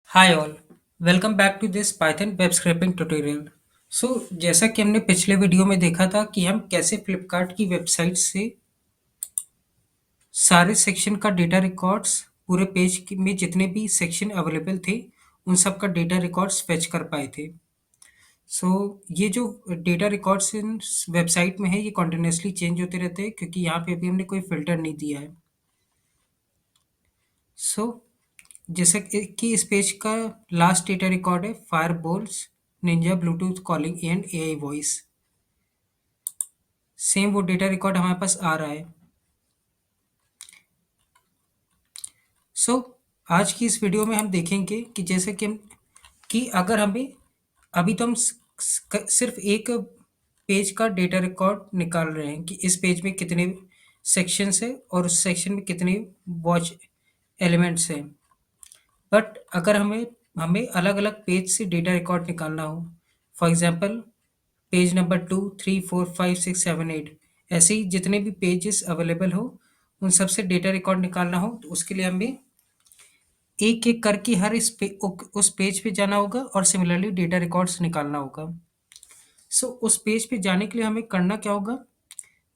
Hi all, welcome back to this Python web scraping tutorial. जैसा कि हमने पिछले वीडियो में देखा था कि हम कैसे फ्लिपकार्ट की वेबसाइट से सारे सेक्शन का डेटा रिकॉर्ड्स पूरे में जितने भी सेक्शन अवेलेबल थे उन सब का डेटा रिकॉर्ड्स फेच कर पाए थे। ये जो डेटा रिकॉर्ड्स इन वेबसाइट में है ये कॉन्टिन्यूसली चेंज होते रहते हैं क्योंकि यहाँ पे अभी हमने कोई फिल्टर नहीं दिया है। सो जैसे कि इस पेज का लास्ट डेटा रिकॉर्ड है Fire-Boltts Ninja Bluetooth calling and AI voice. Same वो डेटा रिकॉर्ड हमारे पास आ रहा है। सो आज की इस वीडियो में हम देखेंगे कि जैसे कि अगर हमें अभी तो हम सिर्फ एक पेज का डेटा रिकॉर्ड निकाल रहे हैं कि इस पेज में कितने सेक्शंस है और उस सेक्शन में कितने वॉच एलिमेंट्स हैं। बट अगर हमें हमें अलग अलग पेज से डेटा रिकॉर्ड निकालना हो, फॉर एग्जांपल पेज नंबर 2, 3, 4, 5, 6, 7, 8, ऐसे ही जितने भी पेजेस अवेलेबल हो उन सब से डेटा रिकॉर्ड निकालना हो तो उसके लिए हमें एक एक करके हर उस पेज पे जाना होगा और सिमिलरली डेटा रिकॉर्ड्स निकालना होगा। उस पेज पे जाने के लिए हमें करना क्या होगा,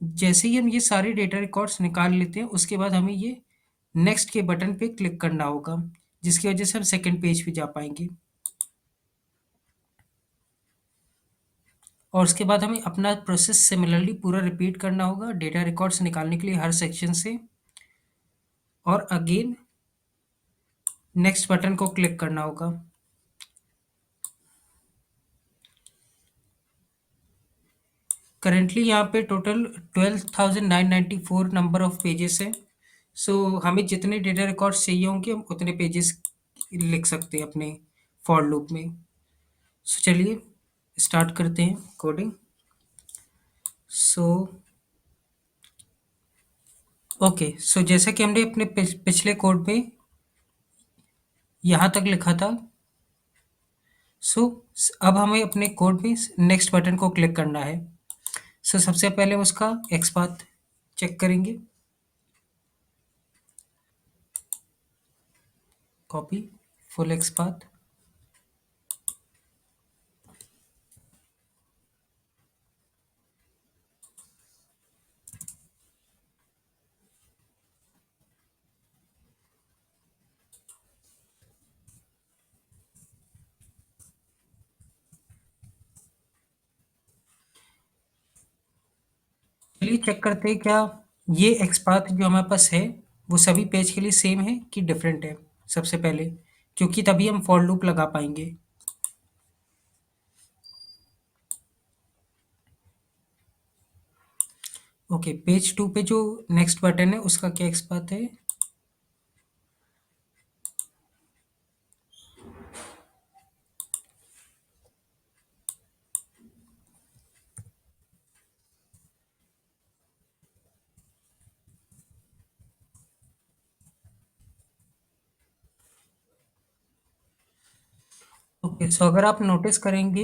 जैसे ही हम ये सारे डेटा रिकॉर्ड्स निकाल लेते हैं उसके बाद हमें ये नेक्स्ट के बटन पे क्लिक करना होगा, जिसकी वजह से हम सेकंड पेज पे जा पाएंगे। और उसके बाद हमें अपना प्रोसेस सिमिलरली पूरा रिपीट करना होगा डेटा रिकॉर्ड्स निकालने के लिए हर सेक्शन से, और अगेन नेक्स्ट बटन को क्लिक करना होगा। करेंटली यहाँ पे टोटल 12,994 नंबर ऑफ पेजेस है। हमें जितने डेटा रिकॉर्ड्स चाहिए होंगे हम उतने पेजेस लिख सकते हैं अपने फॉर लूप में। चलिए स्टार्ट करते हैं कोडिंग। सो जैसा कि हमने अपने पिछले कोड में यहाँ तक लिखा था। सो अब हमें अपने कोड में नेक्स्ट बटन को क्लिक करना है। सबसे पहले हम उसका एक्सपाथ चेक करेंगे। Copy full XPath. चलिए चेक करते हैं क्या ये एक्सपाथ जो हमारे पास है वो सभी पेज के लिए सेम है कि डिफरेंट है। सबसे पहले क्योंकि तभी हम फॉर लूप लगा पाएंगे। ओके, पेज 2 पे जो नेक्स्ट बटन है उसका क्या एक्सपाथ है। ओके, सो अगर आप नोटिस करेंगे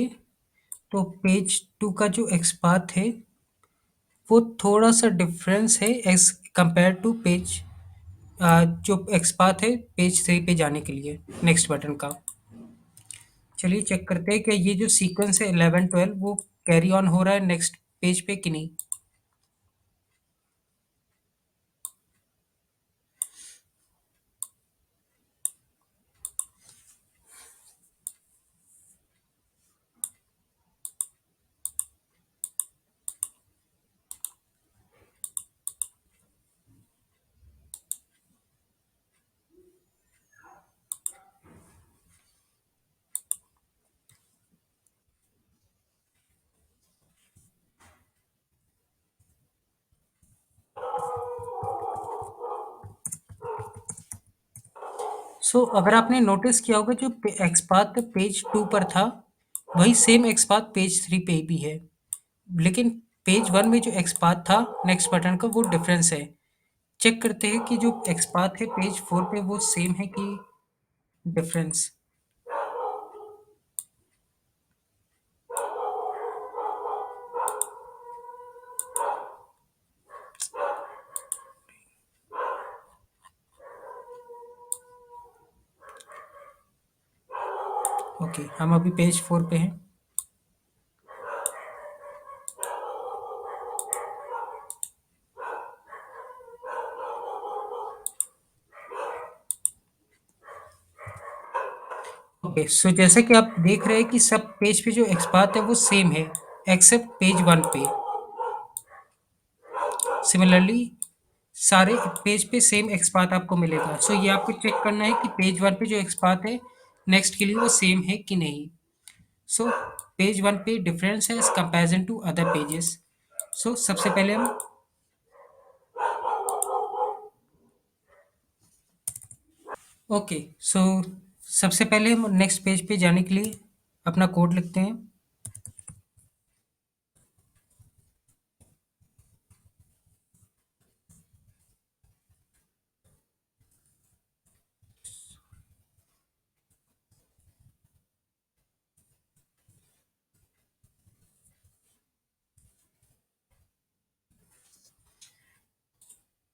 तो पेज 2 का जो एक्सपाथ है वो थोड़ा सा डिफरेंस है एज कंपेयर टू पेज जो एक्सपाथ है पेज 3 पे जाने के लिए नेक्स्ट बटन का। चलिए चेक करते हैं कि ये जो सीक्वेंस है 11 12 वो कैरी ऑन हो रहा है नेक्स्ट पेज पे कि नहीं। अगर आपने नोटिस किया होगा जो एक्सपाथ पेज 2 पर था वही सेम एक्सपाथ पेज 3 पे भी है, लेकिन पेज 1 में जो एक्सपाथ था नेक्स्ट बटन का वो डिफरेंस है। चेक करते हैं कि जो एक्सपाथ है पेज 4 पे वो सेम है कि डिफरेंस। ओके, हम अभी पेज 4 पे हैं। ओके, सो जैसा कि आप देख रहे हैं कि सब पेज पे जो एक्सपाथ है वो सेम है, एक्सेप्ट पेज 1 पे। सिमिलरली सारे पेज पे सेम एक्सपाथ आपको मिलेगा। सो ये आपको चेक करना है कि पेज 1 पे जो एक्सपाथ है नेक्स्ट के लिए वो सेम है कि नहीं। सो पेज 1 पे डिफरेंस है as comparison to other pages. So सबसे पहले हम ओके, सो सबसे पहले हम नेक्स्ट पेज पे जाने के लिए अपना कोड लिखते हैं।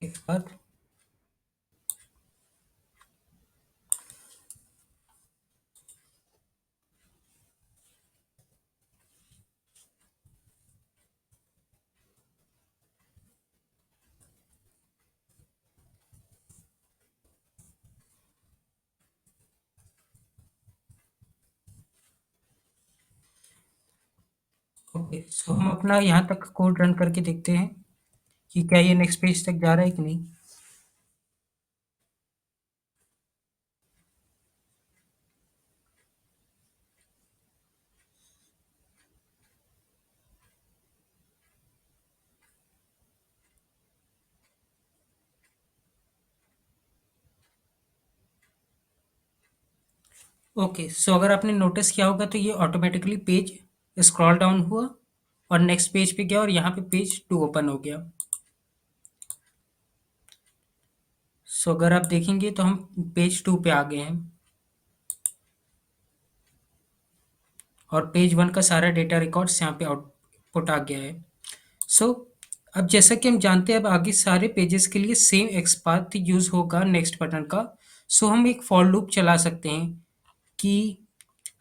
एक बार ओके, सो हम अपना यहाँ तक कोड रन करके देखते हैं कि क्या ये नेक्स्ट पेज तक जा रहा है कि नहीं। ओके, सो अगर आपने नोटिस किया होगा तो ये ऑटोमेटिकली पेज स्क्रॉल डाउन हुआ और नेक्स्ट पेज पे गया और यहाँ पे पेज 2 ओपन हो गया। सो अगर आप देखेंगे तो हम पेज 2 पे आ गए हैं और पेज 1 का सारा डेटा रिकॉर्ड्स यहाँ पे आउटपुट आ गया है। सो अब जैसा कि हम जानते हैं अब आगे सारे पेजेस के लिए सेम एक्सपाथ यूज होगा नेक्स्ट बटन का। सो हम एक फॉर लूप चला सकते हैं कि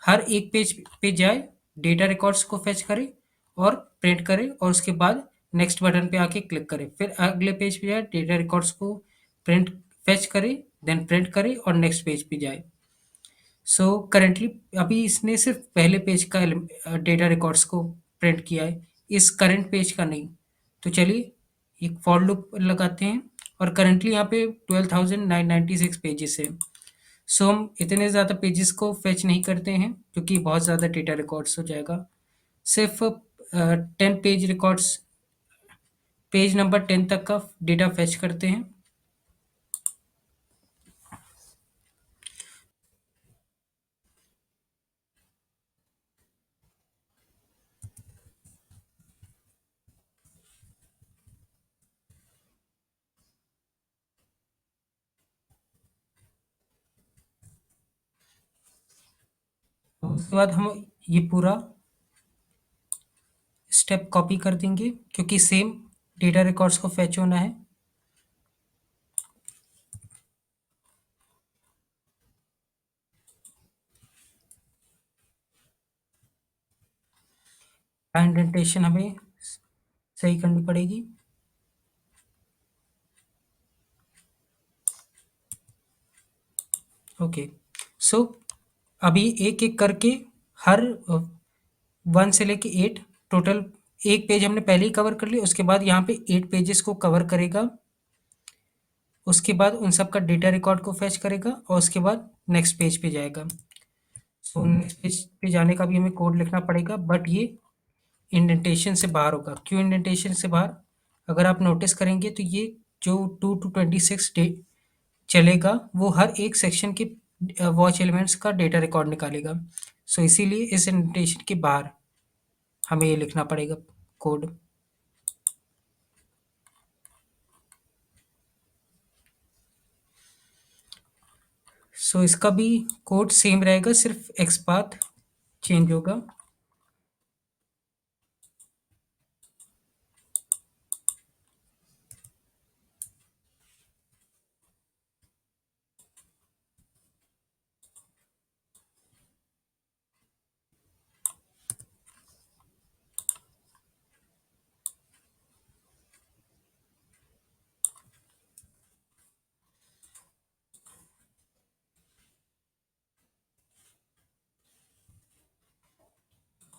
हर एक पेज पे जाए, डेटा रिकॉर्ड्स को फेच करे और प्रिंट करे और उसके बाद नेक्स्ट बटन पे आके क्लिक करे, फिर अगले पेज पे जाए, डेटा रिकॉर्ड्स को प्रिंट फेच करे, देन प्रिंट करे और नेक्स्ट पेज पे जाए। सो करेंटली अभी इसने सिर्फ पहले पेज का डेटा रिकॉर्ड्स को प्रिंट किया है, इस करंट पेज का नहीं। तो चलिए एक फॉर लूप लगाते हैं और करेंटली यहाँ पे 12,996 पेजेस है। सो हम इतने ज़्यादा पेजेस को फेच नहीं करते हैं क्योंकि बहुत ज़्यादा डेटा रिकॉर्ड्स हो जाएगा। सिर्फ 10 पेज रिकॉर्ड्स, पेज नंबर 10 तक का डेटा फेच करते हैं। उसके बाद हम ये पूरा स्टेप कॉपी कर देंगे क्योंकि सेम डेटा रिकॉर्ड्स को फेच होना है। इंडेंटेशन हमें सही करनी पड़ेगी। ओके, सो अभी एक एक करके हर 1 से लेके 8 टोटल, एक पेज हमने पहले ही कवर कर लिया, उसके बाद यहाँ पे 8 पेजेस को कवर करेगा। उसके बाद उन सब का डेटा रिकॉर्ड को फेच करेगा और उसके बाद नेक्स्ट पेज पे जाएगा। सो नेक्स्ट पेज पे जाने का भी हमें कोड लिखना पड़ेगा बट ये इंडेंटेशन से बाहर होगा। क्यों इंडेंटेशन से बाहर? अगर आप नोटिस करेंगे तो ये जो 2 to 26 डे चलेगा वो हर एक सेक्शन के वॉच एलिमेंट्स का डेटा रिकॉर्ड निकालेगा। सो इसीलिए इस इंडेंटेशन के बाहर हमें ये लिखना पड़ेगा कोड। सो इसका भी कोड सेम रहेगा, सिर्फ एक्सपाथ चेंज होगा।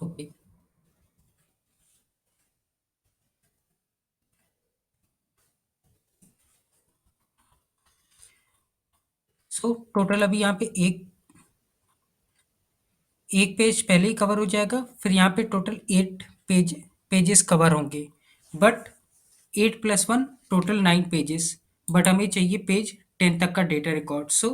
ओके। सो टोटल अभी यहाँ पे एक पेज पहले ही कवर हो जाएगा, फिर यहाँ पे टोटल 8 पेजेस कवर होंगे। But 8 plus 1 total 9 pages. But हमें चाहिए पेज 10 तक का डेटा रिकॉर्ड। सो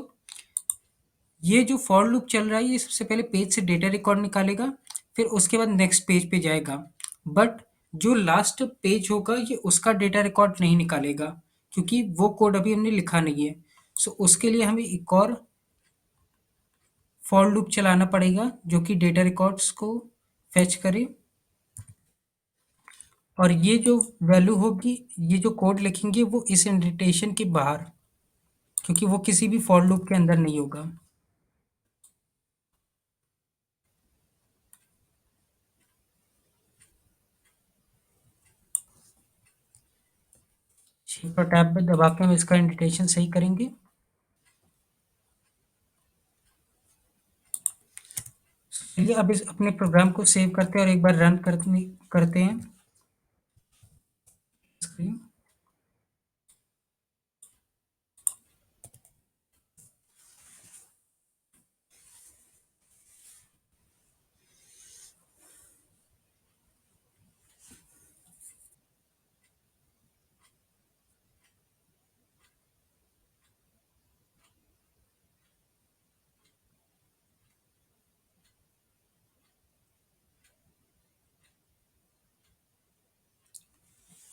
ये जो फॉर लूप चल रहा है, ये सबसे पहले पेज से डेटा रिकॉर्ड निकालेगा, फिर उसके बाद नेक्स्ट पेज पे जाएगा। बट जो लास्ट पेज होगा, ये उसका डेटा रिकॉर्ड नहीं निकालेगा, क्योंकि वो कोड अभी हमने लिखा नहीं है। सो उसके लिए हमें एक और फॉर लूप चलाना पड़ेगा, जो कि डेटा रिकॉर्ड्स को फेच करे। और ये जो वैल्यू होगी, ये जो कोड लिखेंगे, वो इस इंडेंटेशन के बाहर, क्योंकि वो किसी भी फॉर लूप के अंदर नहीं होगा। शिफ्ट और टैब पे दबा के हम इसका इंडेंटेशन सही करेंगे। चलिए अब इस अपने प्रोग्राम को सेव करते हैं और एक बार रन करते हैं स्क्रीन।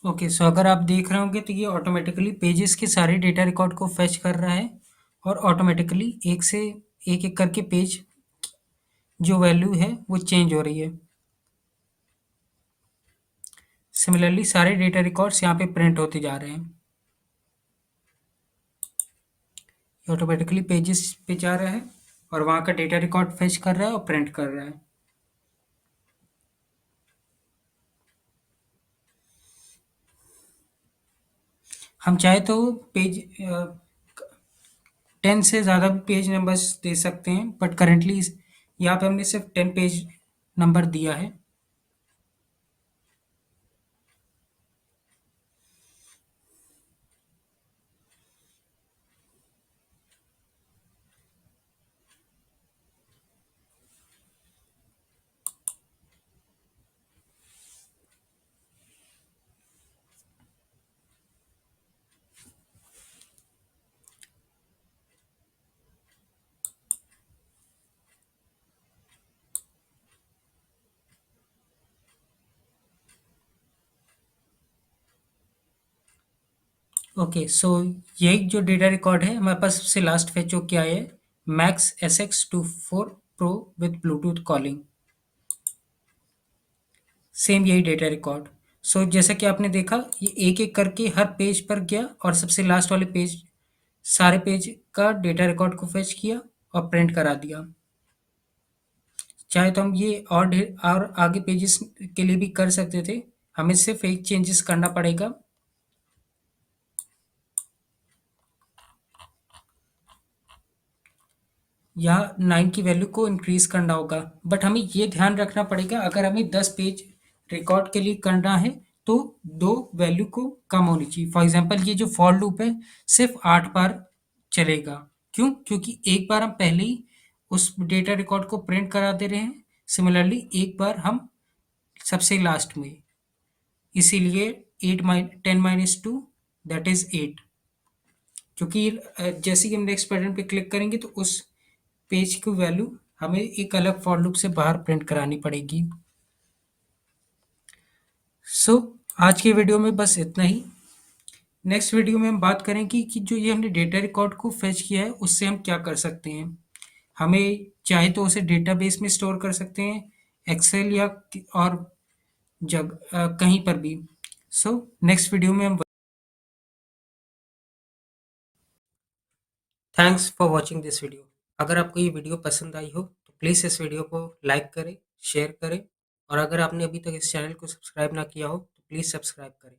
ओके, सो अगर आप देख रहे होंगे तो ये ऑटोमेटिकली पेजेस के सारे डेटा रिकॉर्ड को फेच कर रहा है, और ऑटोमेटिकली एक एक करके पेज जो वैल्यू है वो चेंज हो रही है। सिमिलरली सारे डेटा रिकॉर्ड्स यहाँ पे प्रिंट होते जा रहे हैं। ऑटोमेटिकली पेजेस पे जा रहा है और वहाँ का डेटा रिकॉर्ड फेच कर रहा है और प्रिंट कर रहा है। हम चाहे तो पेज 10 से ज़्यादा भी पेज नंबर्स दे सकते हैं, बट करेंटली यहाँ पे हमने सिर्फ 10 पेज नंबर दिया है। ओके, सो यही जो डेटा रिकॉर्ड है हमारे पास सबसे लास्ट फेच हो क्या है, max SX24 pro with Bluetooth calling. Same यही डेटा रिकॉर्ड। सो जैसा कि आपने देखा, ये एक एक करके हर पेज पर गया और सबसे लास्ट वाले पेज, सारे पेज का डेटा रिकॉर्ड को फेच किया और प्रिंट करा दिया। चाहे तो हम ये और आगे पेजेस के लिए भी कर सकते थे, हमें सिर्फ एक चेंजेस करना पड़ेगा। यहाँ 9 की वैल्यू को इंक्रीज करना होगा, बट हमें ये ध्यान रखना पड़ेगा, अगर हमें 10 पेज रिकॉर्ड के लिए करना है तो दो वैल्यू को कम होनी चाहिए। फॉर एग्जांपल ये जो फॉर लूप है सिर्फ 8 बार चलेगा। क्यों? क्योंकि एक बार हम पहले ही उस डेटा रिकॉर्ड को प्रिंट करा दे रहे हैं, सिमिलरली एक बार हम सबसे लास्ट में, इसीलिए 10 - 2 दैट इज 8। क्योंकि जैसे ही हम नेक्स्ट बटन पे क्लिक करेंगे तो उस पेज की वैल्यू हमें एक अलग फॉर लूप से बाहर प्रिंट करानी पड़ेगी। सो आज की वीडियो में बस इतना ही। नेक्स्ट वीडियो में हम बात करेंगे कि जो ये हमने डेटा रिकॉर्ड को फेच किया है उससे हम क्या कर सकते हैं। हमें चाहे तो उसे डेटाबेस में स्टोर कर सकते हैं, एक्सेल या और कहीं पर भी। सो नेक्स्ट वीडियो में हम, thanks for watching this video. अगर आपको ये वीडियो पसंद आई हो तो प्लीज़ इस वीडियो को लाइक करें, शेयर करें, और अगर आपने अभी तक इस चैनल को सब्सक्राइब ना किया हो तो प्लीज़ सब्सक्राइब करें।